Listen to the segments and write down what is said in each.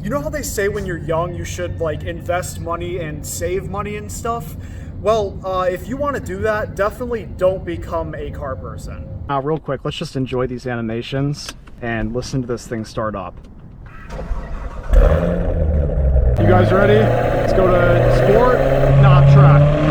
You know how they say when you're young you should like invest money and save money and stuff? Well, if you want to do that, definitely don't become a car person. Real quick, let's just enjoy these animations and listen to this thing start up. You guys ready? Let's go to sport, not track.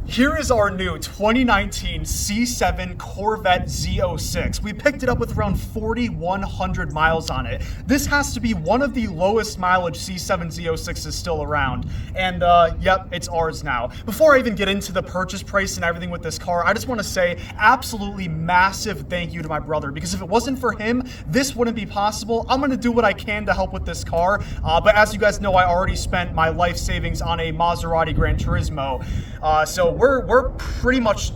Here is our new 2019 C7 Corvette Z06. We picked it up with around 4,100 miles on it. This has to be one of the lowest mileage C7 Z06s still around. And yep, it's ours now. Before I even get into the purchase price and everything with this car, I just want to say absolutely massive thank you to my brother, because if it wasn't for him, this wouldn't be possible. I'm going to do what I can to help with this car. But as you guys know, I already spent my life savings on a Maserati Gran Turismo. So we're pretty much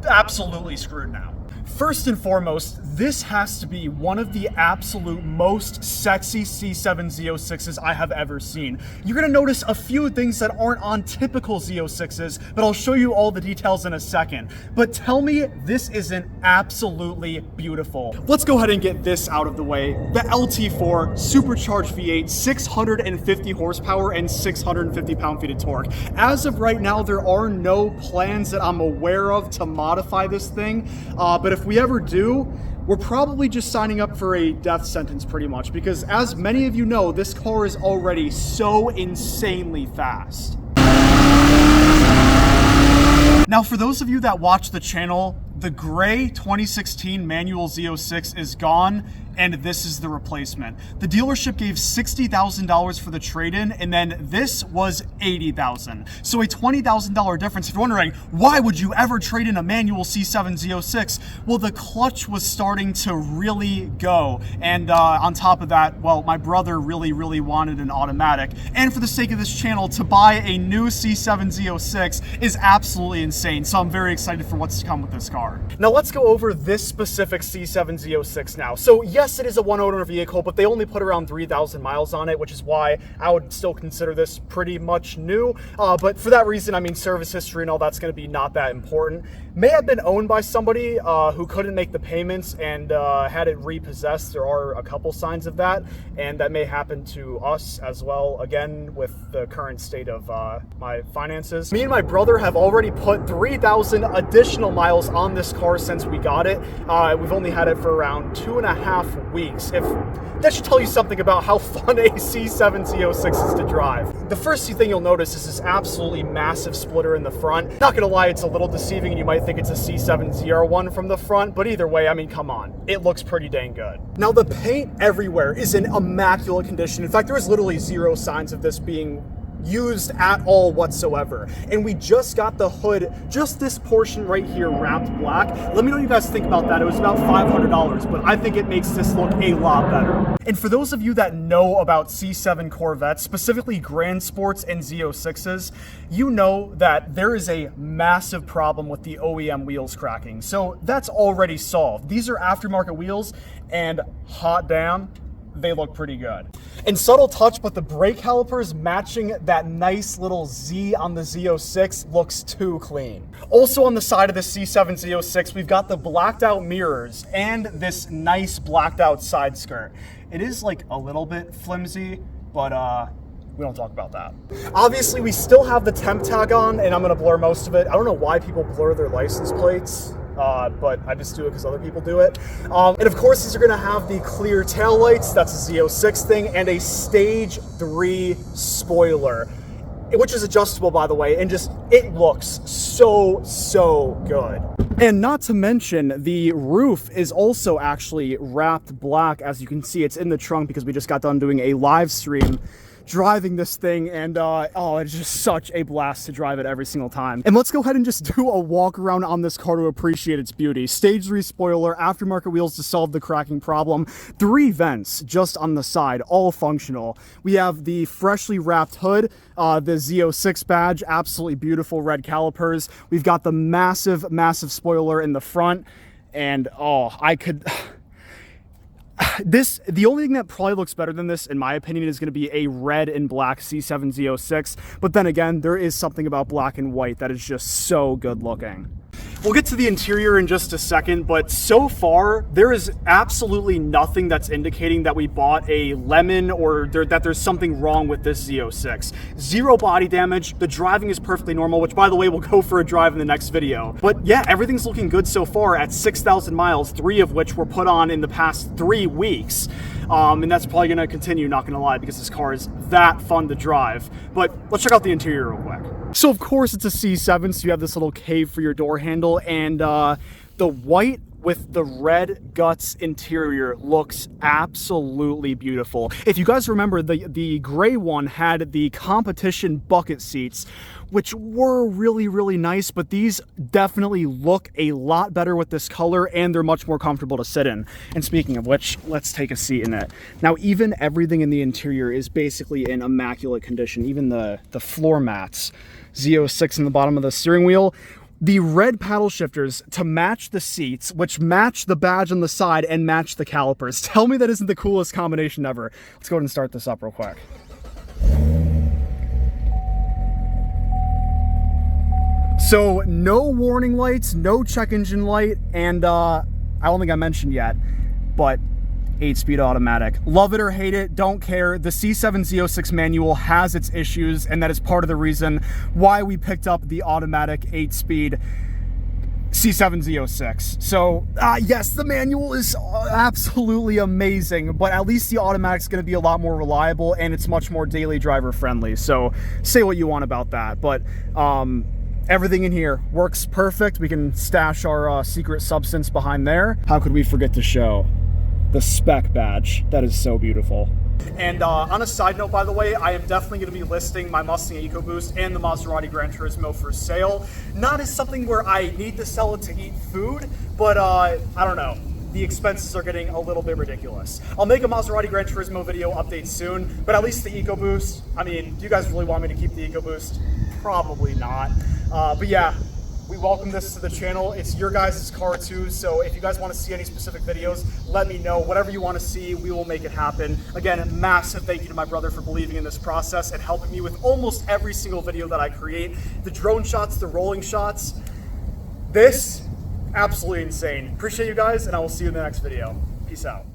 absolutely screwed now. First and foremost, this has to be one of the absolute most sexy C7 Z06s I have ever seen. You're gonna notice a few things that aren't on typical Z06s, but I'll show you all the details in a second. But tell me this isn't absolutely beautiful. Let's go ahead and get this out of the way. The LT4 supercharged V8, 650 horsepower and 650 pound-feet of torque. As of right now, there are no plans that I'm aware of to modify this thing, but if we ever do, we're probably just signing up for a death sentence pretty much, because as many of you know, this car is already so insanely fast. Now, for those of you that watch the channel, the gray 2016 manual Z06 is gone, and this is the replacement. The dealership gave $60,000 for the trade-in, and then this was $80,000. So a $20,000 difference. If you're wondering, why would you ever trade in a manual C7 Z06? Well, the clutch was starting to really go. And on top of that, well, my brother really wanted an automatic. And for the sake of this channel, to buy a new C7 Z06 is absolutely insane. So I'm very excited for what's to come with this car. Now let's go over this specific C7 Z06 now. So yes, it is a one-owner vehicle, but they only put around 3,000 miles on it, which is why I would still consider this pretty much new. But for that reason, I mean, service history and all that's going to be not that important. May have been owned by somebody who couldn't make the payments and had it repossessed. There are a couple signs of that, and that may happen to us as well, again, with the current state of my finances. Me and my brother have already put 3,000 additional miles on this car since we got it. We've only had it for around 2.5 weeks. If that should tell you something about how fun a C7 Z06 is to drive. The first thing you'll notice is this absolutely massive splitter in the front. Not gonna lie, it's a little deceiving and you might think it's a C7 ZR1 from the front, but either way, I mean, come on. It looks pretty dang good. Now, the paint everywhere is in immaculate condition. In fact, there is literally zero signs of this being used at all whatsoever. And we just got the hood, just this portion right here, wrapped black. Let me know what you guys think about that. It was about $500, but I think it makes this look a lot better. And for those of you that know about C7 Corvettes, specifically Grand Sports and Z06s, you know that there is a massive problem with the OEM wheels cracking. So that's already solved. These are aftermarket wheels, and hot damn, they look pretty good. And subtle touch, but the brake calipers matching that nice little Z on the Z06 looks too clean. Also on the side of the C7 Z06, we've got the blacked out mirrors and this nice blacked out side skirt. It is like a little bit flimsy, but we don't talk about that. Obviously, we still have the temp tag on, and I'm gonna blur most of it. I don't know why people blur their license plates. But I just do it because other people do it. And of course, these are gonna have the clear taillights, that's a Z06 thing, and a stage 3 spoiler, which is adjustable, by the way, and just, it looks so good. And not to mention, the roof is also actually wrapped black. As you can see, it's in the trunk because we just got done doing a live stream driving this thing, and oh, it's just such a blast to drive it every single time. And let's go ahead and just do a walk around on this car to appreciate its beauty. Stage 3 spoiler, aftermarket wheels to solve the cracking problem, 3 vents just on the side, all functional. We have the freshly wrapped hood, the Z06 badge, absolutely beautiful red calipers. We've got the massive spoiler in the front, and oh, The only thing that probably looks better than this, in my opinion, is going to be a red and black C7 Z06. But then again, there is something about black and white that is just so good looking. We'll get to the interior in just a second, but so far, there is absolutely nothing that's indicating that we bought a lemon or that there's something wrong with this Z06. Zero body damage, the driving is perfectly normal, which by the way, we'll go for a drive in the next video. But yeah, everything's looking good so far at 6,000 miles, 3 of which were put on in the past 3 weeks. And that's probably gonna continue, not gonna lie, because this car is that fun to drive. But let's check out the interior real quick. So of course it's a C7, so you have this little cave for your door handle, and the white with the red guts interior looks absolutely beautiful. If you guys remember, the gray one had the competition bucket seats, which were really, really nice, but these definitely look a lot better with this color, and they're much more comfortable to sit in. And speaking of which, let's take a seat in it. Now, even everything in the interior is basically in immaculate condition, even the floor mats. Z06 in the bottom of the steering wheel. The red paddle shifters to match the seats, which match the badge on the side and match the calipers. Tell me that isn't the coolest combination ever. Let's go ahead and start this up real quick. So no warning lights, no check engine light, and I don't think I mentioned yet, but 8-speed automatic. Love it or hate it, don't care. The C7 Z06 manual has its issues, and that is part of the reason why we picked up the automatic 8-speed C7 Z06. So yes, the manual is absolutely amazing, but at least the automatic is going to be a lot more reliable, and it's much more daily driver friendly. So say what you want about that, but everything in here works perfect. We can stash our secret substance behind there. How could we forget to show the spec badge? That is so beautiful. And on a side note, by the way, I am definitely going to be listing my Mustang EcoBoost and the Maserati Gran Turismo for sale. Not as something where I need to sell it to eat food, but I don't know. The expenses are getting a little bit ridiculous. I'll make a Maserati Gran Turismo video update soon, but at least the EcoBoost, I mean, do you guys really want me to keep the EcoBoost? Probably not. But yeah, we welcome this to the channel. It's your guys' car too, so if you guys want to see any specific videos, let me know. Whatever you want to see, we will make it happen. Again, a massive thank you to my brother for believing in this process and helping me with almost every single video that I create. The drone shots, the rolling shots, this, absolutely insane. Appreciate you guys, and I will see you in the next video. Peace out.